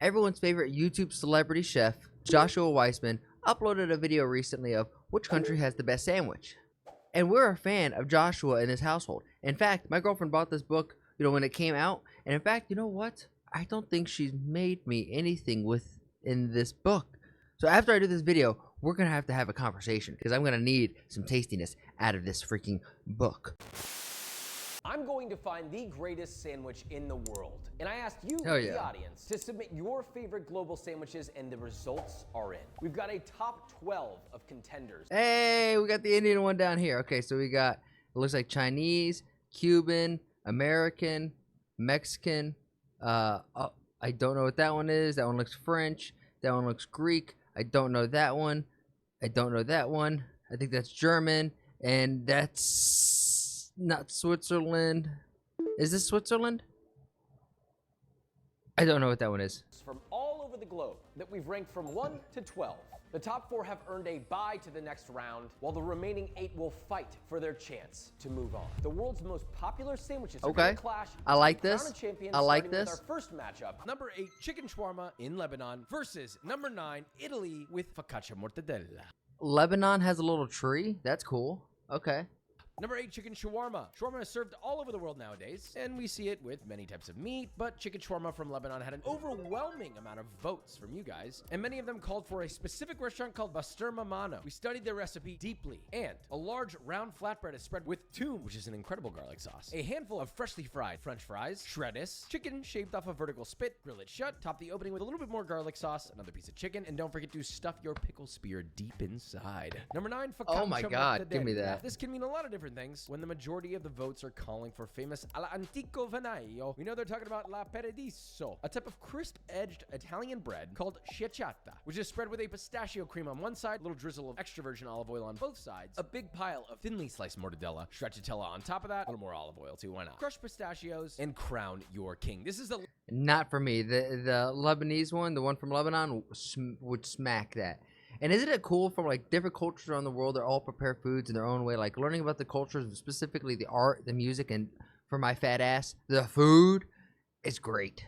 Everyone's favorite YouTube celebrity chef, Joshua Weissman, uploaded a video recently of which country has the best sandwich. And we're a fan of Joshua and his household. In fact, my girlfriend bought this book, when it came out. And in fact, you know what? I don't think she's made me anything within this book. So after I do this video, we're going to have a conversation because I'm going to need some tastiness out of this freaking book. I'm going to find the greatest sandwich in the world. And I asked you, the audience, to submit your favorite global sandwiches, and the results are in. We've got a top 12 of contenders. Hey, we got the Indian one down here. Okay, so we got, it looks like Chinese, Cuban, American, Mexican. I don't know what that one is. That one looks French. That one looks Greek. I don't know that one. I don't know that one. I think that's German. And that's not Switzerland. Is this Switzerland? I don't know what that one is. From all over the globe that we've ranked from 1 to 12. The top 4 have earned a bye to the next round, while the remaining 8 will fight for their chance to move on. The world's most popular sandwiches are going to clash. I like this. I like this. Our first matchup. Number 8, chicken shawarma in Lebanon versus number 9, Italy with focaccia mortadella. Lebanon has a little tree. That's cool. Okay. Number 8, chicken shawarma. Shawarma is served all over the world nowadays, and we see it with many types of meat, but chicken shawarma from Lebanon had an overwhelming amount of votes from you guys, and many of them called for a specific restaurant called Basturma Mano. We studied their recipe deeply, and a large round flatbread is spread with toom, which is an incredible garlic sauce, a handful of freshly fried French fries, shreddis, chicken shaved off a vertical spit, grill it shut, top the opening with a little bit more garlic sauce, another piece of chicken, and don't forget to stuff your pickle spear deep inside. Number 9, focaccia. Oh my God, give me that. This can mean a lot of different things. When the majority of the votes are calling for famous alla antico vanaio, we know they're talking about la paradiso, a type of crisp-edged Italian bread called schiacciata, which is spread with a pistachio cream on one side, a little drizzle of extra virgin olive oil on both sides, a big pile of thinly sliced mortadella, stracciatella on top of that, a little more olive oil too, why not? Crushed pistachios, and crown your king. This is the... Not for me. The Lebanese one, the one from Lebanon, would smack that. And isn't it cool from like different cultures around the world? They all prepare foods in their own way. Like learning about the cultures, specifically the art, the music, and for my fat ass, the food is great.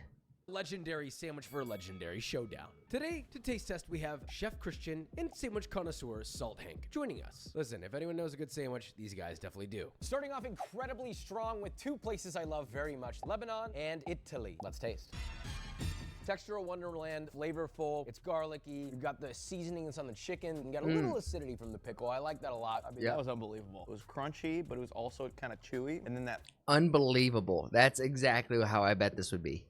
Legendary sandwich for a legendary showdown. Today, to taste test, we have Chef Christian and sandwich connoisseur Salt Hank joining us. Listen, if anyone knows a good sandwich, these guys definitely do. Starting off incredibly strong with 2 places I love very much, Lebanon and Italy. Let's taste. Textural wonderland, flavorful, it's garlicky, you've got the seasonings on the chicken, you got a little acidity from the pickle. I like that a lot. I mean, that was unbelievable. It was crunchy, but it was also kind of chewy, and then that unbelievable. That's exactly how I bet this would be.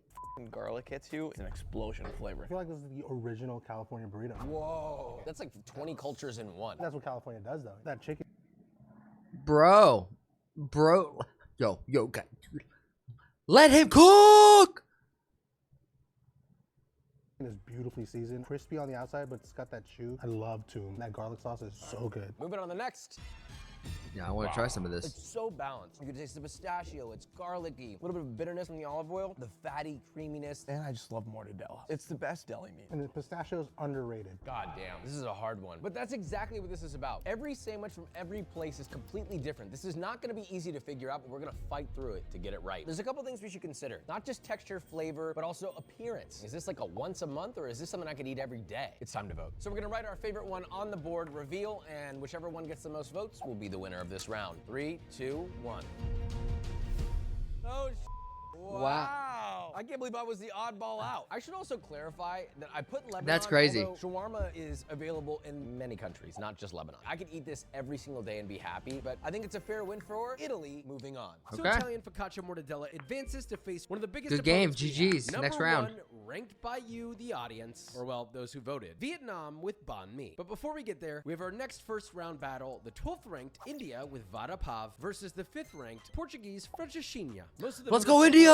Garlic hits you, it's an explosion of flavor. I feel like this is the original California burrito. Whoa, that's like 20 cultures in one. That's what California does, though. That chicken. Bro, yo, God. Let him cook. Is beautifully seasoned, crispy on the outside, but it's got that chew. I love toom. That garlic sauce is so good. Moving on to the next. Yeah, I want to try some of this. It's so balanced. You can taste the pistachio, it's garlicky, a little bit of bitterness from the olive oil, the fatty creaminess. And I just love mortadella. It's the best deli meat. And the pistachio's underrated. God damn, this is a hard one. But that's exactly what this is about. Every sandwich from every place is completely different. This is not gonna be easy to figure out, but we're gonna fight through it to get it right. There's a couple things we should consider. Not just texture, flavor, but also appearance. Is this like a once a month, or is this something I could eat every day? It's time to vote. So we're gonna write our favorite one on the board, reveal, and whichever one gets the most votes will be the winner of this round. 3, 2, 1. Oh, wow. I can't believe I was the oddball out. I should also clarify that I put Lebanon. That's crazy. Shawarma is available in many countries, not just Lebanon. I could eat this every single day and be happy, but I think it's a fair win for Italy. Moving on. So Italian focaccia mortadella advances to face one of the biggest Good game, GG's. Next round. Number 1, ranked by you, the audience, or well, those who voted. Vietnam with banh mi. But before we get there, we have our next first round battle, the 12th ranked India with vada pav versus the 5th ranked Portuguese francesinha. Let's go India!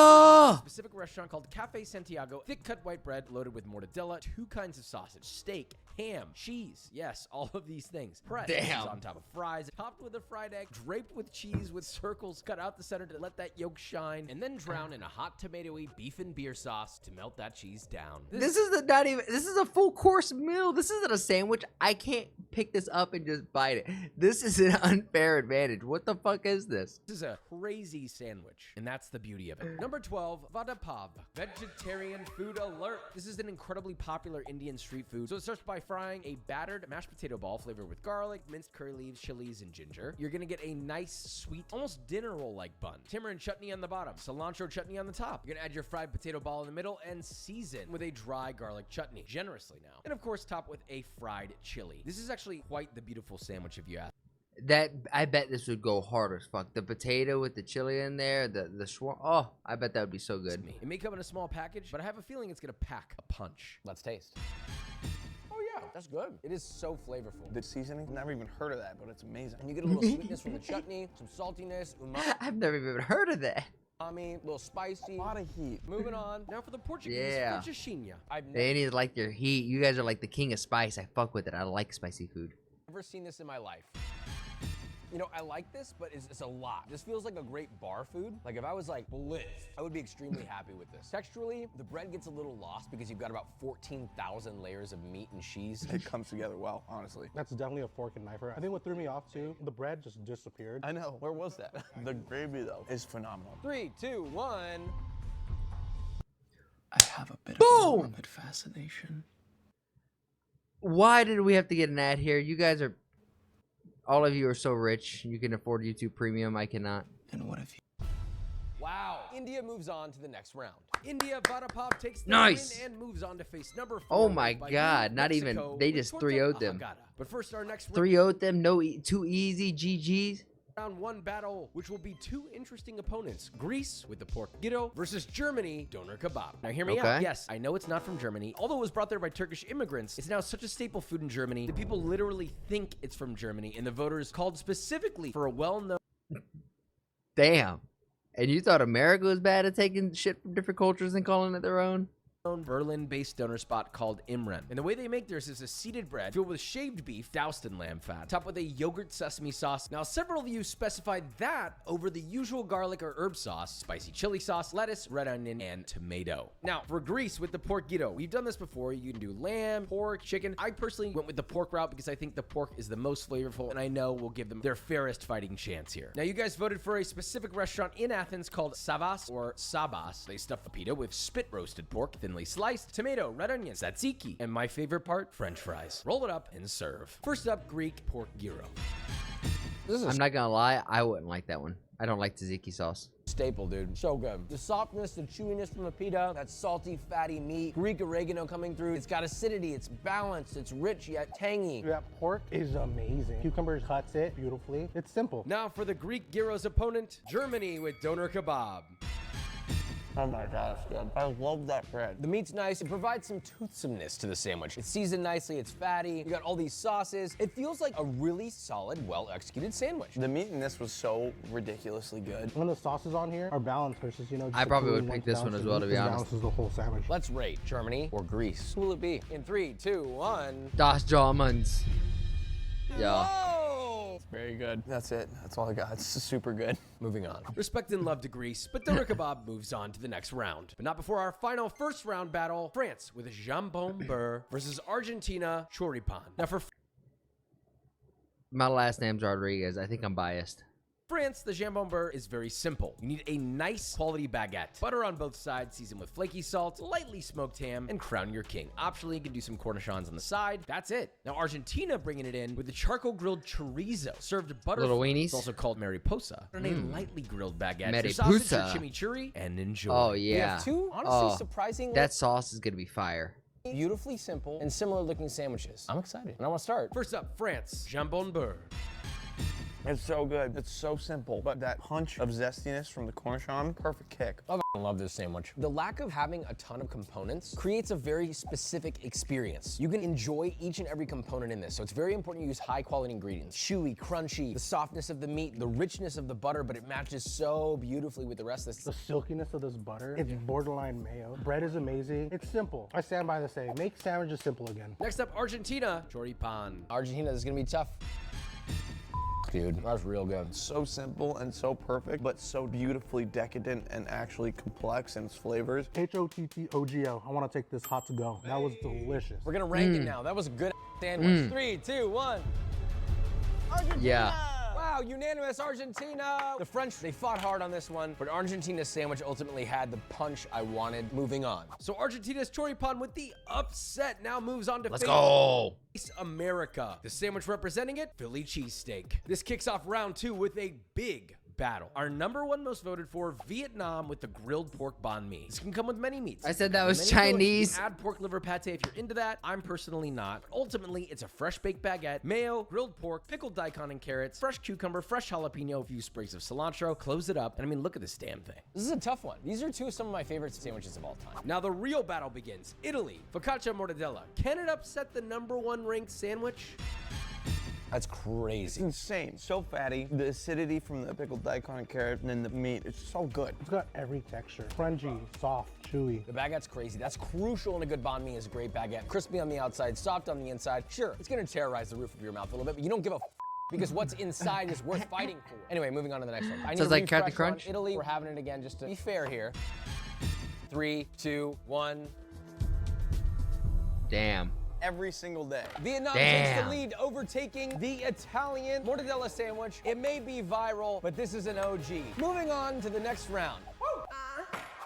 Specific restaurant called Cafe Santiago, thick cut white bread loaded with mortadella, 2 kinds of sausage, steak, ham, cheese, yes, all of these things. Pressed on top of fries, topped with a fried egg, draped with cheese with circles cut out the center to let that yolk shine, and then drowned in a hot tomatoey beef and beer sauce to melt that cheese down. This is a full course meal. This isn't a sandwich. I can't pick this up and just bite it. This is an unfair advantage. What the fuck is this? This is a crazy sandwich, and that's the beauty of it. Number 12, vada pav, vegetarian food alert. This is an incredibly popular Indian street food. So it starts by frying a battered mashed potato ball flavored with garlic, minced curry leaves, chilies, and ginger. You're gonna get a nice, sweet, almost dinner roll-like bun. Tamarind chutney on the bottom, cilantro chutney on the top. You're gonna add your fried potato ball in the middle and season with a dry garlic chutney, generously now. And of course, top with a fried chili. This is actually quite the beautiful sandwich if you ask. That I bet this would go hard as fuck. The potato with the chili in there, the oh, I bet that would be so good. It may come in a small package, but I have a feeling it's gonna pack a punch. Let's taste. Oh yeah, that's good. It is so flavorful. The seasoning, never even heard of that, but it's amazing. And you get a little sweetness from the chutney, some saltiness, umami. I've never even heard of that. A little spicy. A lot of heat. Moving on. Now for the Portuguese fettuccine. I've They like your heat. You guys are like the king of spice. I fuck with it. I like spicy food. never seen this in my life. You know, I like this, but it's a lot. This feels like a great bar food. Like if I was like blitzed, I would be extremely happy with this. Texturally, the bread gets a little lost because you've got about 14,000 layers of meat and cheese. It comes together well, honestly. That's definitely a fork and knife. I think what threw me off too, the bread just disappeared. I know. Where was that? The gravy, though, is phenomenal. 3, 2, 1. I have a bit of a morbid fascination. Why did we have to get an ad here? You guys are, all of you are so rich. You can afford YouTube Premium. I cannot. And what if you... Wow. India moves on to the next round. India vada pav takes the Nice. win and moves on to face number 4. Oh my by God, not even- Mexico they with just torta 3-0'd them. ahogada. But first, our next 3-0'd them. No, too easy. GGs. round 1 battle, which will be 2 interesting opponents. Greece with the pork gyro versus Germany, doner kebab. Now hear me out. Okay. Yes, I know it's not from Germany. Although it was brought there by Turkish immigrants, it's now such a staple food in Germany that people literally think it's from Germany, and the voters called specifically for a well-known Damn. And you thought America was bad at taking shit from different cultures and calling it their own? Berlin-based doner spot called Imren. And the way they make theirs is a seeded bread filled with shaved beef doused in lamb fat, topped with a yogurt sesame sauce. Now, several of you specified that over the usual garlic or herb sauce, spicy chili sauce, lettuce, red onion, and tomato. Now, for Greece with the pork gyro, we've done this before. You can do lamb, pork, chicken. I personally went with the pork route because I think the pork is the most flavorful, and I know we'll give them their fairest fighting chance here. Now, you guys voted for a specific restaurant in Athens called Savas or Sabas. They stuff the pita with spit-roasted pork, thinly sliced, tomato, red onion, tzatziki, and my favorite part, french fries. Roll it up and serve. First up, Greek pork gyro. This is I'm not gonna lie, I wouldn't like that one. I don't like tzatziki sauce. staple, dude. So good. The softness, the chewiness from the pita, that salty, fatty meat, Greek oregano coming through. It's got acidity, it's balanced, it's rich yet tangy. That pork is amazing. Cucumber cuts it beautifully. It's simple. Now for the Greek gyro's opponent, Germany with doner kebab. Oh my gosh, good. I love that bread. The meat's nice. It provides some toothsomeness to the sandwich. It's seasoned nicely. It's fatty. You got all these sauces. It feels like a really solid, well-executed sandwich. The meat in this was so ridiculously good. When the sauces on here are balanced versus, just I probably the would food, pick this one balances as well, to meat, be this honest. balances the whole sandwich. Let's rate Germany or Greece. Who will it be? In 3, 2, 1. Das Germans. Yeah. Whoa! Very good. That's it. That's all I got. It's super good. Moving on. Respect and love to Greece, but doner kebab moves on to the next round. But not before our final first round battle, France with a jambon beurre versus Argentina choripan. Now for My last name's Rodriguez. I think I'm biased. France, the jambon beurre is very simple. You need a nice quality baguette, butter on both sides, seasoned with flaky salt, lightly smoked ham, and crown your king. Optionally, you can do some cornichons on the side. That's it. Now Argentina bringing it in with the charcoal grilled chorizo, served butter. Little weenies. It's also called mariposa. And a lightly grilled baguette. Mariposa. Your sausage, your chimichurri, and enjoy. Oh, We yeah. have two, honestly, Oh, surprisingly That sauce is going to be fire. beautifully simple and similar looking sandwiches. I'm excited, and I want to start. First up, France, jambon beurre. It's so good. It's so simple, but that punch of zestiness from the cornichon, perfect kick. I love this sandwich. The lack of having a ton of components creates a very specific experience. You can enjoy each and every component in this, so it's very important you use high quality ingredients. Chewy, crunchy, the softness of the meat, the richness of the butter, but it matches so beautifully with the rest of this. The silkiness of this butter, it's borderline mayo. Bread is amazing. It's simple. I stand by the saying, make sandwiches simple again. Next up, Argentina, choripan. Argentina, this is gonna be tough. Dude, that was real good. So simple and so perfect, but so beautifully decadent and actually complex in its flavors. HOTTOGO. I want to take this hot to go. That was delicious. We're gonna rank it now. That was a good sandwich. 3, 2, 1. Argentina! Yeah. Wow, unanimous Argentina! The French, they fought hard on this one, but Argentina's sandwich ultimately had the punch I wanted. Moving on. So Argentina's choripan with the upset now moves on to Let's go. face America. The sandwich representing it, Philly cheesesteak. This kicks off round 2 with a big battle. Our number 1 most voted for, Vietnam with the grilled pork banh mi. This can come with many meats. I said that was Many fillings. Chinese. You can add pork liver pate if you're into that. I'm personally not. Ultimately, it's a fresh baked baguette, mayo, grilled pork, pickled daikon and carrots, fresh cucumber, fresh jalapeno, a few sprigs of cilantro. Close it up, and I mean, look at this damn thing. This is a tough one. These are 2 of some of my favorite sandwiches of all time. Now the real battle begins. Italy, focaccia mortadella. Can it upset the number 1 ranked sandwich? That's crazy. It's insane. So fatty. The acidity from the pickled daikon and carrot and then the meat, it's so good. It's got every texture. Crunchy, soft, chewy. The baguette's crazy. That's crucial in a good banh mi is a great baguette. Crispy on the outside, soft on the inside. Sure, it's gonna terrorize the roof of your mouth a little bit, but you don't give a because what's inside is worth fighting for. Anyway, moving on to the next one. I need Sounds to like refresh Captain Crunch. on Italy. We're having it again just to be fair here. 3, 2, 1. Damn. Every single day. Vietnam takes the Damn. lead, overtaking the Italian mortadella sandwich. It may be viral, but this is an OG. Moving on to the next round.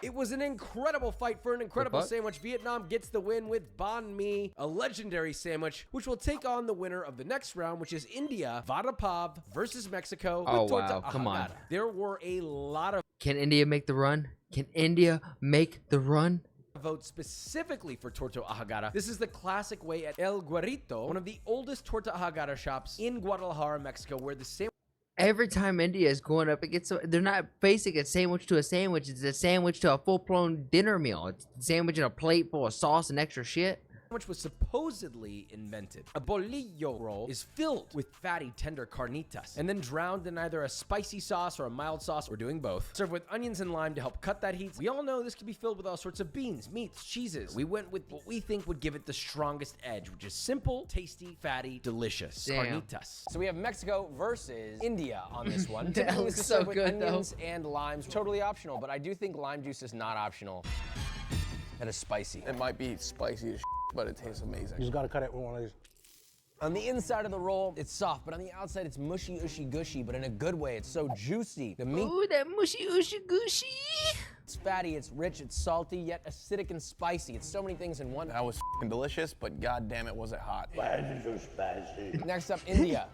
It was an incredible fight for an incredible fuck? sandwich. Vietnam gets the win with banh mi, a legendary sandwich, which will take on the winner of the next round, which is India, Vada Pav versus Mexico. Oh, with torta wow. Come on. ahogada. There were a lot of Can India make the run? Can India make the run? votes specifically for torta ahogada. This is the classic way at El Guarito, one of the oldest torta ahogada shops in Guadalajara, Mexico, where the sandwich Every time India is going up against, they're not facing a sandwich to a sandwich. It's a sandwich to a full-blown dinner meal. It's a sandwich in a plate full of sauce and extra shit. was supposedly invented. A bolillo roll is filled with fatty, tender carnitas and then drowned in either a spicy sauce or a mild sauce, or doing both. Served with onions and lime to help cut that heat. We all know this can be filled with all sorts of beans, meats, cheeses. We went with what we think would give it the strongest edge, which is simple, tasty, fatty, delicious. Damn. Carnitas. So we have Mexico versus India on this one. That Typically, looks this is so served with good, though. onions and limes. Totally optional, but I do think lime juice is not optional. That is spicy. It might be spicy as but it tastes amazing. You just gotta cut it with one of these. On the inside of the roll, it's soft, but on the outside, it's mushy, ushy, gushy, but in a good way. It's so juicy. The meat Ooh, that mushy, ushy, gushy. it's fatty, it's rich, it's salty, yet acidic and spicy. It's so many things in one. That was f***ing delicious, but god damn it was it hot. Next up, India.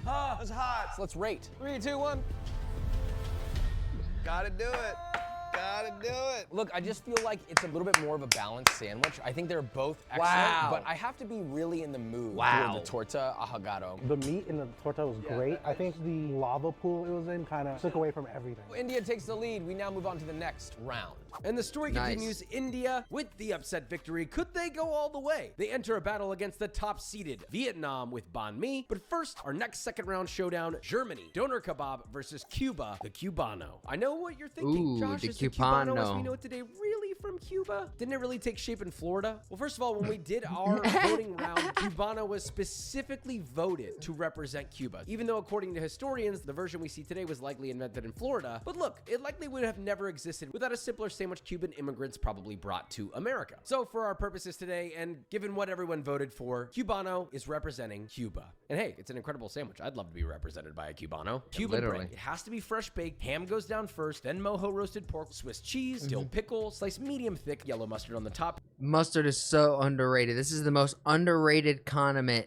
Ah, it's hot. So let's rate. 3, 2, 1. Gotta do it. Gotta do it. Look, I just feel like it's a little bit more of a balanced sandwich. I think they're both excellent, Wow. but I have to be really in the mood Wow. for the torta ahogado. The meat in the torta was great. I think the lava pool it was in kind of took away from everything. India takes the lead. We now move on to the next round. And the story Nice. continues. India with the upset victory. Could they go all the way? They enter a battle against the top-seeded Vietnam with banh mi. But first, our next second round showdown, Germany, doner kebab versus Cuba, the Cubano. I know what you're thinking. Ooh, Josh, the is the Cubano as Cubano. we know it today really from Cuba? Didn't it really take shape in Florida? Well, first of all, when we did our voting round, Cubano was specifically voted to represent Cuba. Even though, according to historians, the version we see today was likely invented in Florida. But look, it likely would have never existed without a simpler sandwich Cuban immigrants probably brought to America. So for our purposes today, and given what everyone voted for, Cubano is representing Cuba. And hey, it's an incredible sandwich. I'd love to be represented by a Cubano. Cuban Literally. bread. It has to be fresh baked. Ham goes down first, then mojo roasted pork, Swiss cheese, dill pickle, sliced medium thick, yellow mustard on the top. Mustard is so underrated. This is the most underrated condiment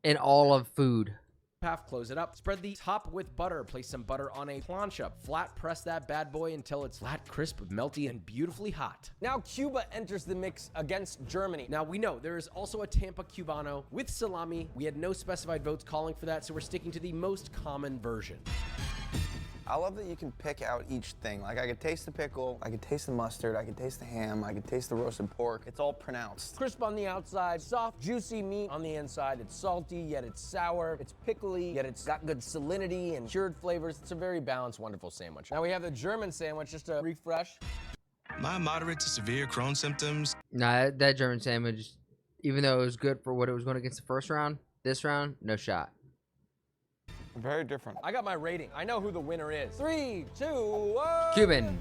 in all of food. Half, close it up. Spread the top with butter. Place some butter on a plancha. Flat press that bad boy until it's flat, crisp, melty, and beautifully hot. Now Cuba enters the mix against Germany. Now we know there is also a Tampa Cubano with salami. We had no specified votes calling for that, so we're sticking to the most common version. I love that you can pick out each thing. Like I could taste the pickle, I could taste the mustard, I could taste the ham, I could taste the roasted pork. It's all pronounced. Crisp on the outside, soft, juicy meat on the inside. It's salty, yet it's sour. It's pickly, yet it's got good salinity and cured flavors. It's a very balanced, wonderful sandwich. Now we have the German sandwich, just to refresh. My moderate to severe Crohn's symptoms. Nah, that German sandwich, even though it was good for what it was going against the first round, this round, no shot. Very different. I got my rating. I know who the winner is. 3, 2, 1. Cuban.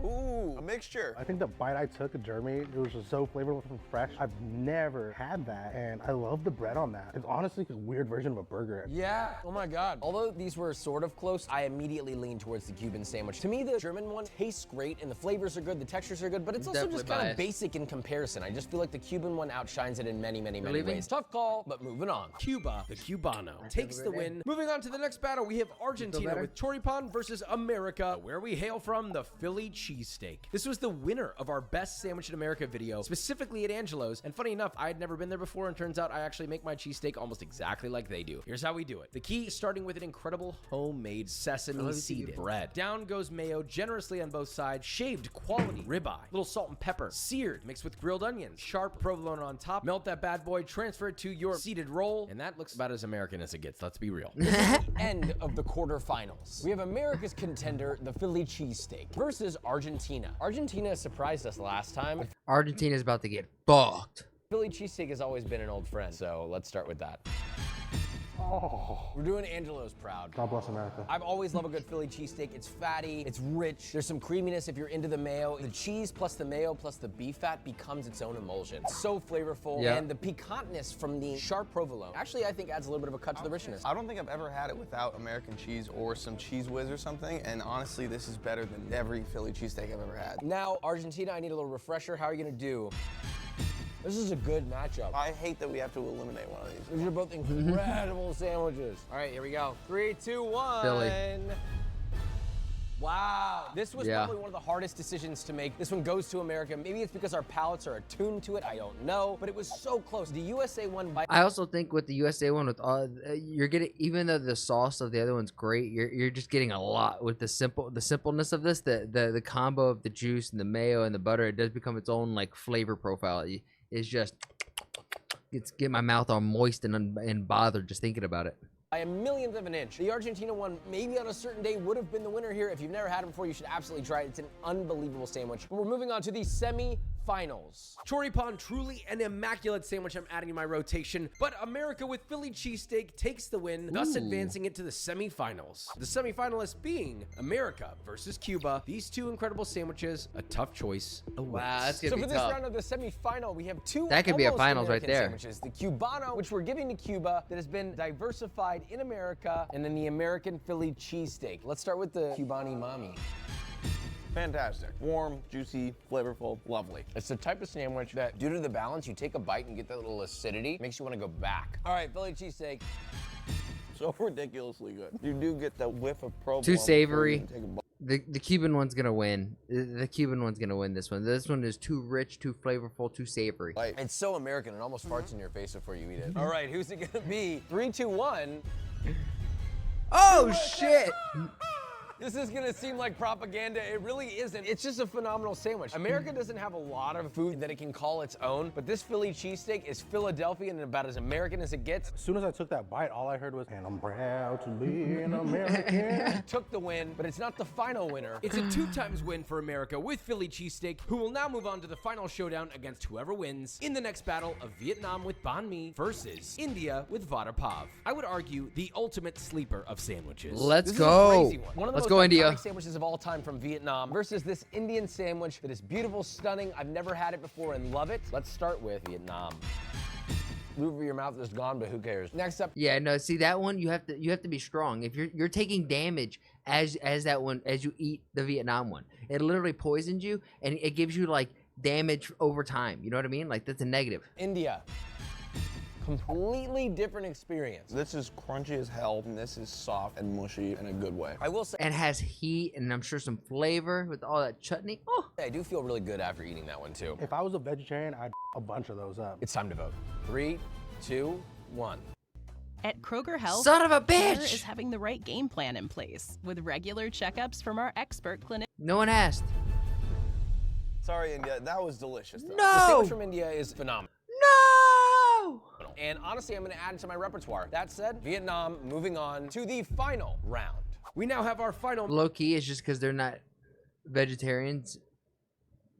Ooh, a mixture. I think the bite I took in Germany, it was just so flavorful and fresh. I've never had that, and I love the bread on that. It's honestly a weird version of a burger. Yeah, oh my God. Although these were sort of close, I immediately leaned towards the Cuban sandwich. To me, the German one tastes great and the flavors are good, the textures are good, but it's also Definitely just kind of biased. basic in comparison. I just feel like the Cuban one outshines it in many, many, many Leaving? ways. Tough call, but moving on. Cuba, the Cubano, takes the win. Moving on to the next battle, we have Argentina better? with choripan versus America, where we hail from the Philly cheesesteak. This was the winner of our best sandwich in America video, specifically at Angelo's. And funny enough, I had never been there before, and turns out I actually make my cheesesteak almost exactly like they do. Here's how we do it. The key is starting with an incredible homemade sesame seed bread. Down goes mayo generously on both sides, shaved quality ribeye, little salt and pepper, seared, mixed with grilled onions, sharp provolone on top. Melt that bad boy, transfer it to your seeded roll, and that looks about as American as it gets, let's be real. This is the end of the quarterfinals. We have America's contender, the Philly cheesesteak, versus Argentina. Argentina surprised us last time. Argentina's about to get fucked. Philly cheesesteak has always been an old friend, so let's start with that. Oh, We're doing Angelo's proud. God bless America. I've always loved a good Philly cheesesteak. It's fatty, it's rich, there's some creaminess if you're into the mayo. The cheese plus the mayo plus the beef fat becomes its own emulsion. It's so flavorful, Yeah. and the piquantness from the sharp provolone actually I think adds a little bit of a cut to the richness. I don't think I've ever had it without American cheese or some cheese whiz or something, and honestly, this is better than every Philly cheesesteak I've ever had. Now, Argentina, I need a little refresher. How are you gonna do? This is a good matchup. I hate that we have to eliminate one of these. These are both incredible sandwiches. All right, here we go. 3, 2, 1. Philly. Wow. This was Yeah. probably one of the hardest decisions to make. This one goes to America. Maybe it's because our palates are attuned to it. I don't know. But it was so close. The USA one by I also think with the USA one, with all you're getting, even though the sauce of the other one's great, you're just getting a lot with the simpleness of this. The combo of the juice and the mayo and the butter, it does become its own like flavor profile. It's just it's get my mouth all moist and bothered just thinking about it. a millionth of an inch. The Argentina one, maybe on a certain day, would have been the winner here. If you've never had it before, you should absolutely try it. It's an unbelievable sandwich. But we're moving on to the semi-finals. Choripan, truly an immaculate sandwich I'm adding to my rotation, but America with Philly cheesesteak takes the win, thus advancing it to the semi-finals. The semi-finalists being America versus Cuba. These two incredible sandwiches, a tough choice awaits. Wow, that's gonna so be for this tough. round of the semi-final, we have two That could be a almost finals right American there. sandwiches. The Cubano, which we're giving to Cuba, that has been diversified in America, and then the American Philly cheesesteak. Let's start with the Cubani Mami. Fantastic. Warm, juicy, flavorful, lovely. It's the type of sandwich that, due to the balance, you take a bite and get that little acidity, makes you want to go back. All right, Philly cheesesteak. So ridiculously good. You do get that whiff of provolone. Too before you savory. even take a bite. The Cuban one's gonna win. The Cuban one's gonna win this one. This one is too rich, too flavorful, too savory. It's so American, it almost farts in your face before you eat it. All right, who's it gonna be? 3, 2, 1. Oh shit! This is gonna seem like propaganda. It really isn't. It's just a phenomenal sandwich. America doesn't have a lot of food that it can call its own, but this Philly cheesesteak is Philadelphian and about as American as it gets. As soon as I took that bite, all I heard was, and I'm proud to be an American. It took the win, but it's not the final winner. It's a 2x win for America with Philly cheesesteak, who will now move on to the final showdown against whoever wins in the next battle of Vietnam with banh mi versus India with vada pav. I would argue the ultimate sleeper of sandwiches. Let's This is go. a crazy one. One of the Let's most go, India. iconic sandwiches of all time from Vietnam versus this Indian sandwich that is beautiful, stunning. I've never had it before and love it. Let's start with Vietnam. Roof of your mouth is gone, but who cares? Next up, Yeah, no. See that one, you have to be strong. If you're taking damage as that one as you eat the Vietnam one, it literally poisons you and it gives you like damage over time. You know what I mean? Like that's a negative. India. Completely different experience. This is crunchy as hell, and this is soft and mushy in a good way. I will say, And has heat and I'm sure some flavor with all that chutney. Oh, I do feel really good after eating that one too. If I was a vegetarian, I'd a bunch of those up. It's time to vote. 3, 2, 1. At Kroger Health, son of a Care bitch! is having the right game plan in place with regular checkups from our expert clinic. No one asked. Sorry, India, that was delicious though. The sandwich No! from India is phenomenal. No! And honestly, I'm gonna add it to my repertoire. That said, Vietnam moving on to the final round. We now have our final. Low key is just because they're not vegetarians,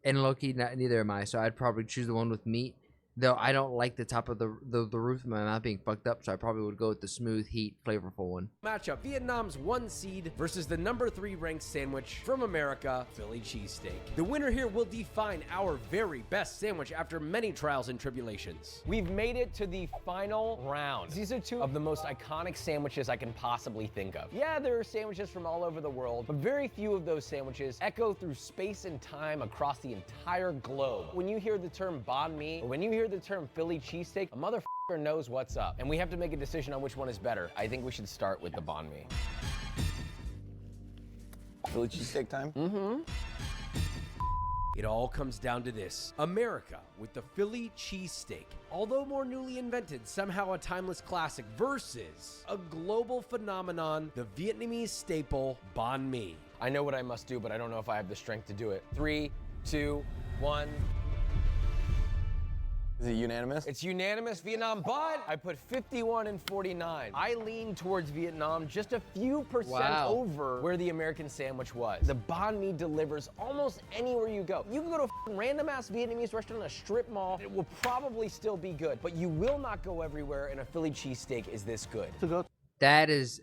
and low key neither am I. So I'd probably choose the one with meat. Though I don't like the top of the roof of my mouth being fucked up, so I probably would go with the smooth, heat, flavorful one. Matchup: Vietnam's 1 seed versus the number 3 ranked sandwich from America, Philly cheesesteak. The winner here will define our very best sandwich after many trials and tribulations. We've made it to the final round. These are two of the most iconic sandwiches I can possibly think of. Yeah, there are sandwiches from all over the world, but very few of those sandwiches echo through space and time across the entire globe. When you hear the term banh mi, or when you hear the term Philly cheesesteak, a motherfucker knows what's up. And we have to make a decision on which one is better. I think we should start with the banh mi. Philly cheesesteak time? Mm-hmm. It all comes down to this. America with the Philly cheesesteak, although more newly invented, somehow a timeless classic, versus a global phenomenon, the Vietnamese staple banh mi. I know what I must do, but I don't know if I have the strength to do it. 3, 2, 1. Is it unanimous? It's unanimous Vietnam, but I put 51 and 49. I lean towards Vietnam just a few percent over where the American sandwich was. The banh mi delivers almost anywhere you go. You can go to a random ass Vietnamese restaurant in a strip mall, it will probably still be good, but you will not go everywhere, and a Philly cheesesteak is this good. That is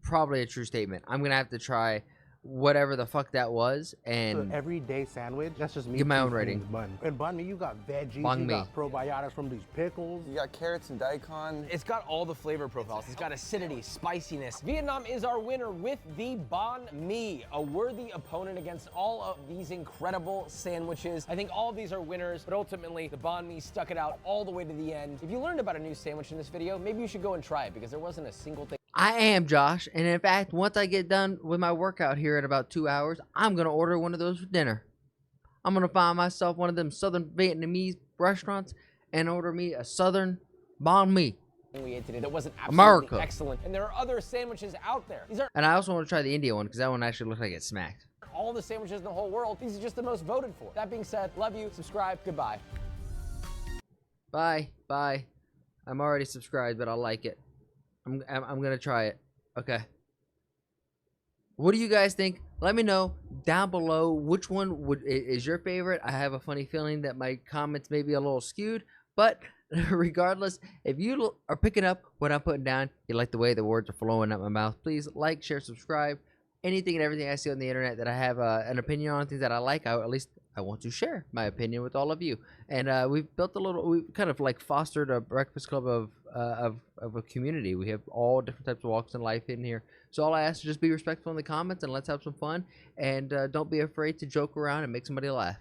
probably a true statement. I'm gonna have to try whatever the fuck that was, and So everyday sandwich, that's just me. Give my own choosing rating. Bun. And bun me, you got veggies, Banh you mi. got probiotics from these pickles. You got carrots and daikon. It's got all the flavor profiles. It's got acidity, spiciness. Vietnam is our winner with the banh mi, a worthy opponent against all of these incredible sandwiches. I think all of these are winners, but ultimately the banh mi stuck it out all the way to the end. If you learned about a new sandwich in this video, maybe you should go and try it, because there wasn't a single thing. I am Josh, and in fact, once I get done with my workout here in about 2 hours, I'm gonna order one of those for dinner. I'm gonna find myself one of them southern Vietnamese restaurants and order me a southern banh mi. We ate today that wasn't absolutely America. excellent, and there are other sandwiches out there. These are And I also want to try the India one, because that one actually looks like it smacked. all the sandwiches in the whole world. These are just the most voted for. That being said, love you, subscribe, goodbye. Bye. I'm already subscribed, but I like it. I'm gonna try it. Okay. What do you guys think? Let me know down below which one is your favorite. I have a funny feeling that my comments may be a little skewed, but regardless, if you are picking up what I'm putting down, you like the way the words are flowing out my mouth, please like, share, subscribe. Anything and everything I see on the internet that I have an opinion on, things that I like, at least I want to share my opinion with all of you. And we've kind of like fostered a breakfast club of a community. We have all different types of walks in life in here. So all I ask is just be respectful in the comments, and let's have some fun. And don't be afraid to joke around and make somebody laugh.